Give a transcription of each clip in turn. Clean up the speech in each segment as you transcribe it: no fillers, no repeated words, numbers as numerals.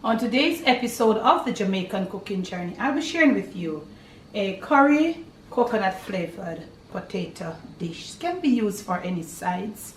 On today's episode of the Jamaican Cooking Journey, I'll be sharing with you a curry coconut flavored potato dish. It can be used for any sides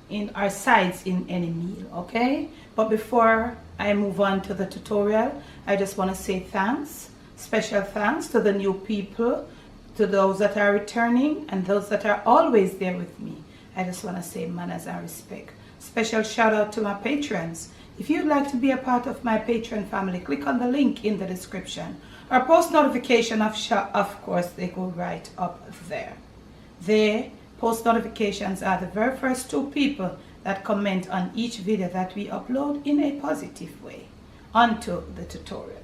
in any meal, okay? But before I move on to the tutorial, I just want to say thanks, special thanks to the new people, to those that are returning and those that are always there with me. I just want to say manners and respect. Special shout out to my patrons. If you'd like to be a part of my Patreon family, click on the link in the description. Our post notification of course, they go right up there. The post notifications are the very first 2 people that comment on each video that we upload in a positive way. On to the tutorial.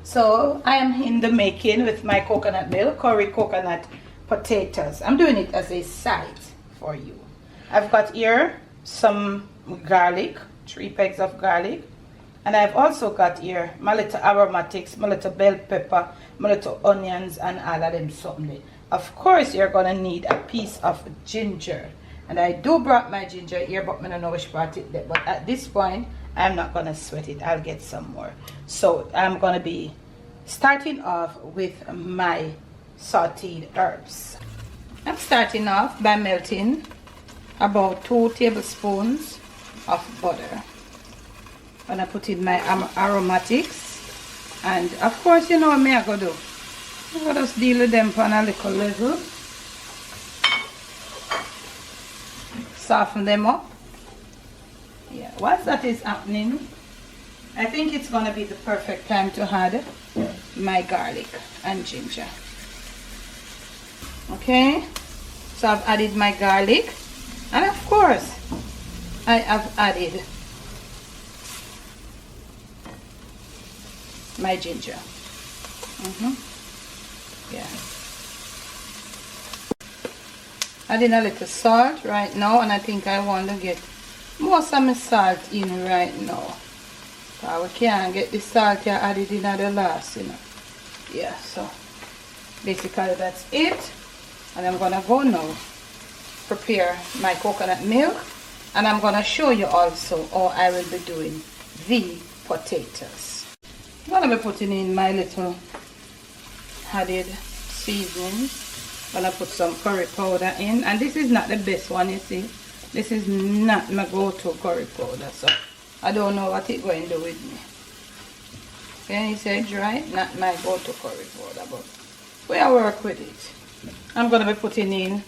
So I am in the making with my coconut milk curry coconut potatoes. I'm doing it as a side for you. I've got here some garlic, 3 pegs of garlic, and I've also got here my little aromatics, my little bell pepper, my little onions, and all of them something. Of course, you're gonna need a piece of ginger, and I do brought my ginger here, but I don't know which part it did. But at this point, I'm not gonna sweat it. I'll get some more. So I'm gonna be starting off with my sauteed herbs. I'm starting off by melting about 2 tablespoons of butter. And I put in my aromatics, and of course, you know what I'm gonna do. I'm gonna just deal with them on a little level, soften them up. Yeah, once that is happening, I think it's gonna be the perfect time to add my garlic and ginger. Okay, so I've added my garlic, and of course I have added my ginger. Yeah, adding a little salt right now, and I think I want to get most of my salt in right now. We can't get the salt here added in at the last, you know. Yeah, so basically that's it. And I'm gonna go now prepare my coconut milk, and I'm gonna show you also how I will be doing the potatoes. I'm gonna be putting in my little added seasoning. I'm gonna put some curry powder in, and this is not the best one, you see. This is not my go-to curry powder, so I don't know what it's going to do with me. Okay, you say dry, not my go-to curry powder, but we'll work with it. I'm going to be putting in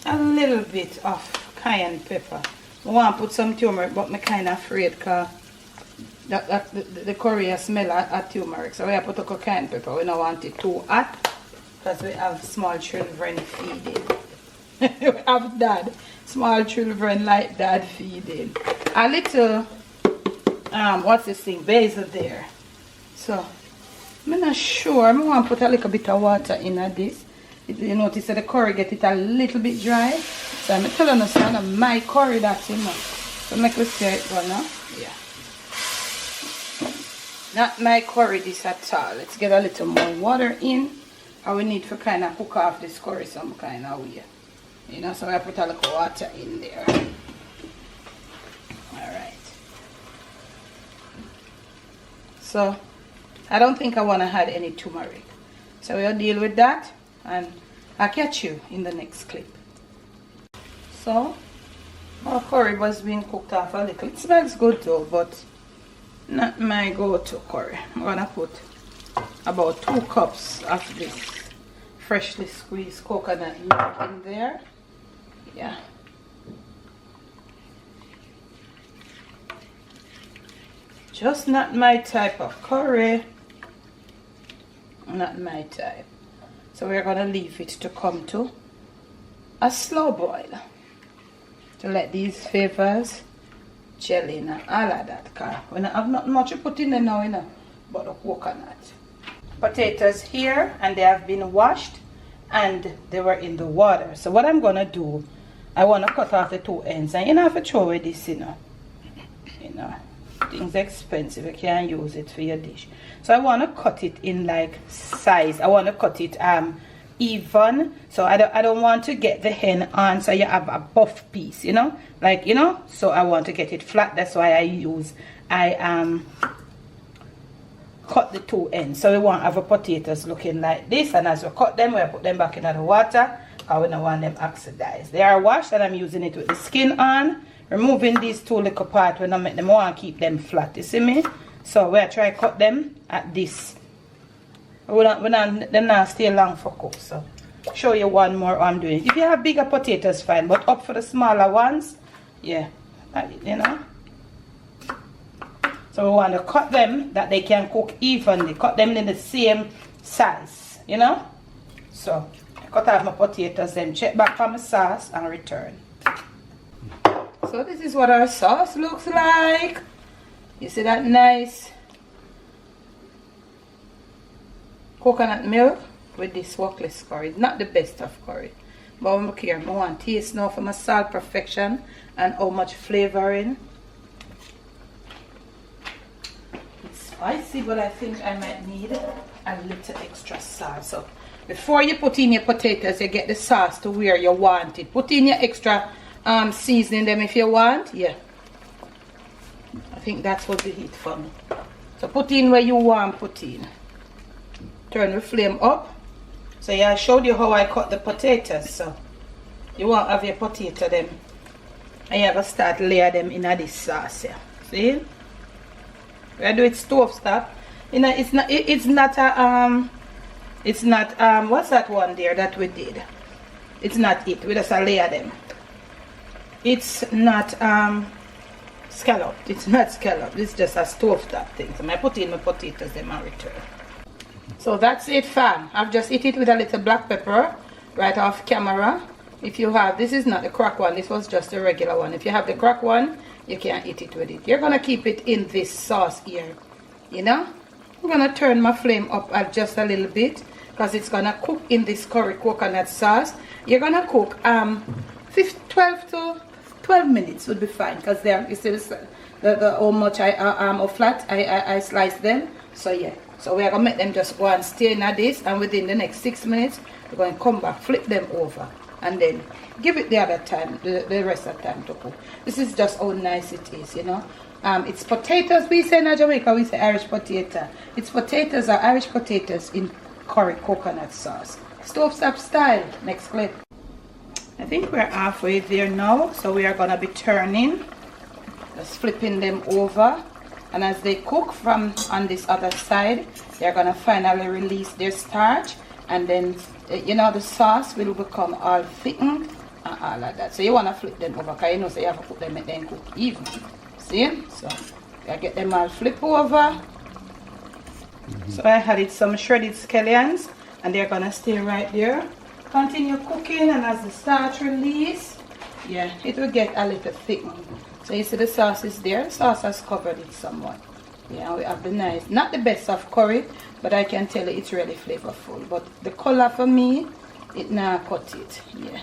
a little bit of cayenne pepper. I want to put some turmeric, but I'm kind of afraid because the curry smell of turmeric. So we have put a cayenne pepper. We don't want it too hot because we have small children feeding. We have small children like dad feeding. A little, what's this thing, basil there. So, I'm not sure. I want to put a little bit of water in this. You notice that the curry get it a little bit dry. So I'm telling you, son, my curry that's enough. So make us see it go now. Yeah. Not my curry this at all. Let's get a little more water in. And we need to kind of cook off this curry some kind of way. You know, so I put a little water in there. Alright. So I don't think I want to add any turmeric. So we'll deal with that, and I'll catch you in the next clip. So our curry was being cooked off a little. It smells good though, but not my go-to curry. I'm gonna put about 2 cups of this freshly squeezed coconut milk in there. Yeah. Just not my type of curry. Not my type. So we're going to leave it to come to a slow boil. To let these flavors gel in and all of that. Because we don't have not much to put in there now, you know, but the coconut. Potatoes here, and they have been washed and they were in the water. So what I'm going to do, I want to cut off the 2 ends. And you don't have to throw away this, you know. Things expensive, you can't use it for your dish. So I want to cut it in like size. I want to cut it even, so I don't want to get the hen on so you have a buff piece, you know, like, you know, so I want to get it flat. That's why I cut the two ends, so we want to have our potatoes looking like this. And as we cut them, we put them back into the water because we don't want them oxidized. They are washed and I'm using it with the skin on, removing these two little parts when I make them. I want to keep them flat, you see me? So we try to cut them at this. They're not stay long for cook. So show you one more I'm doing. If you have bigger potatoes, fine, but up for the smaller ones, yeah, you know. So we want to cut them that they can cook evenly. Cut them in the same size, you know. So I cut off my potatoes, then check back for my sauce and return. So this is what our sauce looks like. You see that nice coconut milk with this wokless curry. Not the best of curry, but I'm here. I want to taste now for my salt perfection and how much flavoring. It's spicy, but I think I might need a little extra salt. So before you put in your potatoes, you get the sauce to where you want it. Put in your extra seasoning them if you want. Yeah, I think that's what the heat for me. So put in where you want put in. Turn the flame up. So yeah, I showed you how I cut the potatoes. So you want to have your potato them and you have to start layer them in this sauce here. See? We do it stove top. You know, it's not what's that one there that we did? It's not it. We just layer them. It's not scallop. It's not scallop. It's just a stove top thing. So I put in my potatoes them and return. So that's it, fam. I've just eat it with a little black pepper right off camera. If you have, this is not the crack one, this was just a regular one. If you have the crack one, you can eat it with it. You're gonna keep it in this sauce here, you know. I'm gonna turn my flame up at just a little bit because it's gonna cook in this curry coconut sauce. You're gonna cook 12 to 12 minutes would be fine, because there you see the how much of flat I slice them. So yeah, so we are gonna make them just go and stay in this, and within the next 6 minutes we're going to come back, flip them over, and then give it the other time, the rest of the time to cook. This is just how nice it is, you know. It's potatoes, we say in Jamaica, we say Irish potato. It's potatoes or Irish potatoes in curry coconut sauce. Stovetop style. Next clip. I think we're halfway there now, so we are going to be turning, just flipping them over, and as they cook from on this other side, they're going to finally release their starch, and then you know the sauce will become all thickened and all like that. So you want to flip them over, because you know, so you have to put them and then cook even. See? So I get them all flip over. So I added some shredded scallions, and they're going to stay right there. Continue cooking, and as the starch release, yeah, it will get a little thick. So you see the sauce is there. The sauce has covered it somewhat. Yeah, we have the nice, not the best of curry, but I can tell you it's really flavorful. But the color for me, it now cut it. Yeah.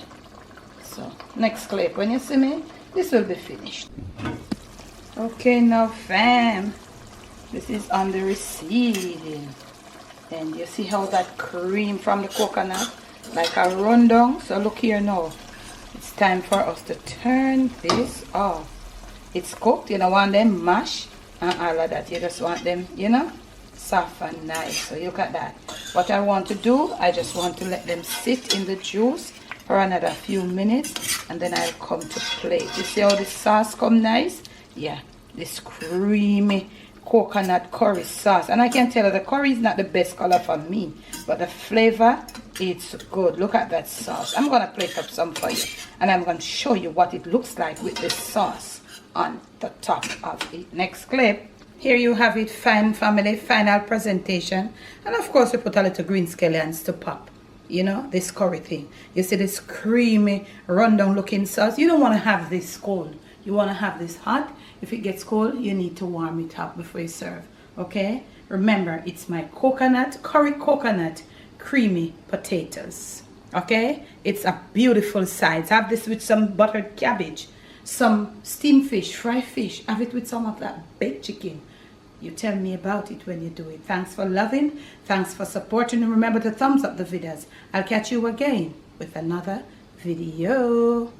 So next clip, when you see me, this will be finished. Okay, now fam, this is on the receiving. And you see how that cream from the coconut like a rundown. So look here now, it's time for us to turn this off. It's cooked, you don't want them mash and all of that. You just want them, you know, soft and nice. So look at that. What I want to do, I just want to let them sit in the juice for another few minutes, and then I'll come to plate. You see how the sauce come nice? Yeah, this creamy coconut curry sauce, and I can tell you the curry is not the best color for me, but the flavor, it's good. Look at that sauce. I'm gonna plate up some for you, and I'm gonna show you what it looks like with this sauce on the top of it. Next clip. Here you have it, fine family, final presentation, and of course we put a little green scallions to pop, you know, this curry thing. You see this creamy rundown looking sauce. You don't want to have this cold, you want to have this hot. If it gets cold, you need to warm it up before you serve. Okay, remember, it's my coconut curry coconut creamy potatoes. Okay, it's a beautiful size. Have this with some buttered cabbage, some steamed fish, fried fish. Have it with some of that baked chicken. You tell me about it when you do it. Thanks for loving. Thanks for supporting. And remember to thumbs up the videos. I'll catch you again with another video.